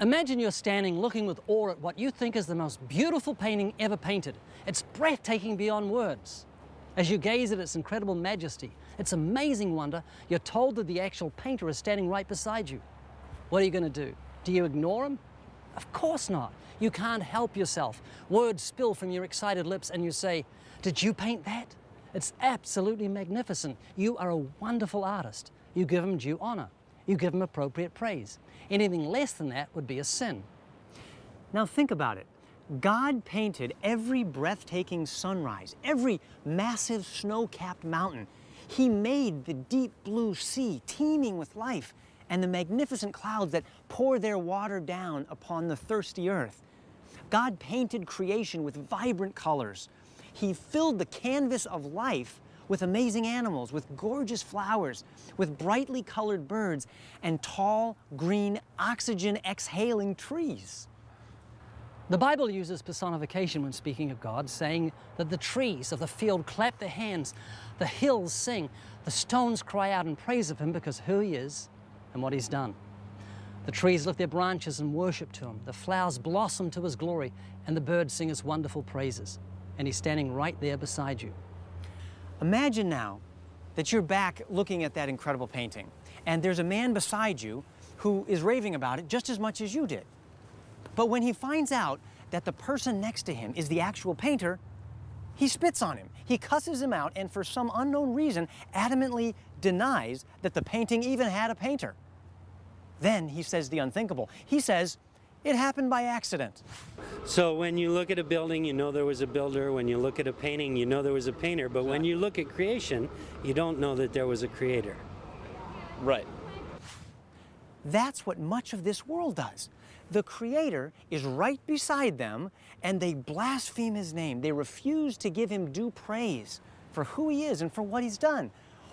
Imagine you're standing looking with awe at what you think is the most beautiful painting ever painted. It's breathtaking beyond words. As you gaze at its incredible majesty, its amazing wonder, you're told that the actual painter is standing right beside you. What are you going to do? Do you ignore him? Of course not. You can't help yourself. Words spill from your excited lips and you say, "Did you paint that? It's absolutely magnificent. You are a wonderful artist." You give him due honor. You give him appropriate praise. Anything less than that would be a sin. Now think about it. God painted every breathtaking sunrise, every massive snow-capped mountain. He made the deep blue sea teeming with life and the magnificent clouds that pour their water down upon the thirsty earth. God painted creation with vibrant colors. He filled the canvas of life with amazing animals, with gorgeous flowers, with brightly colored birds, and tall, green, oxygen-exhaling trees. The Bible uses personification when speaking of God, saying that the trees of the field clap their hands, the hills sing, the stones cry out in praise of him because who he is and what he's done. The trees lift their branches and worship to him, the flowers blossom to his glory, and the birds sing his wonderful praises. And he's standing right there beside you. Imagine now that you're back looking at that incredible painting, and there's a man beside you who is raving about it just as much as you did. But when he finds out that the person next to him is the actual painter, he spits on him. He cusses him out and for some unknown reason adamantly denies that the painting even had a painter. Then he says the unthinkable. He says, "It happened by accident." So when you look at a building, you know there was a builder. When you look at a painting, you know there was a painter. But when you look at creation, you don't know that there was a creator. Right. That's what much of this world does. The Creator is right beside them, and they blaspheme his name. They refuse to give him due praise for who he is and for what he's done,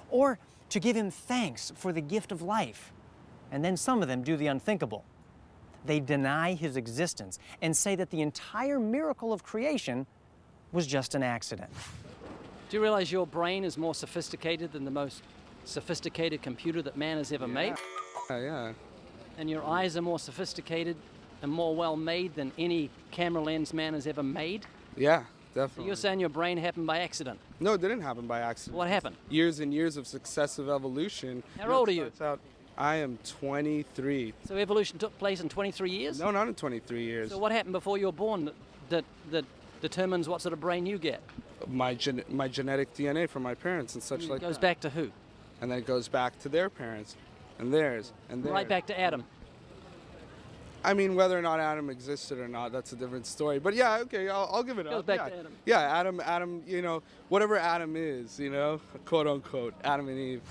or to give him thanks for the gift of life. And then some of them do the unthinkable. They deny his existence and say that the entire miracle of creation was just an accident. Do you realize your brain is more sophisticated than the most sophisticated computer that man has ever made? Yeah. And your eyes are more sophisticated and more well-made than any camera lens man has ever made? Yeah, So definitely. you're saying your brain happened by accident? No, it didn't happen by accident. What happened? Years and years of successive evolution. How old are you? I am 23. So evolution took place in 23 years? No, not in 23 years. So what happened before you were born that determines what sort of brain you get? My genetic DNA from my parents and such like It goes that. back to who? And then it goes back to their parents and theirs and theirs. Right back to Adam. I mean, whether or not Adam existed or not, that's a different story. But yeah, okay, I'll give it Goes up. back yeah. to Adam. Yeah, Adam, you know, whatever Adam is, you know, quote unquote, Adam and Eve.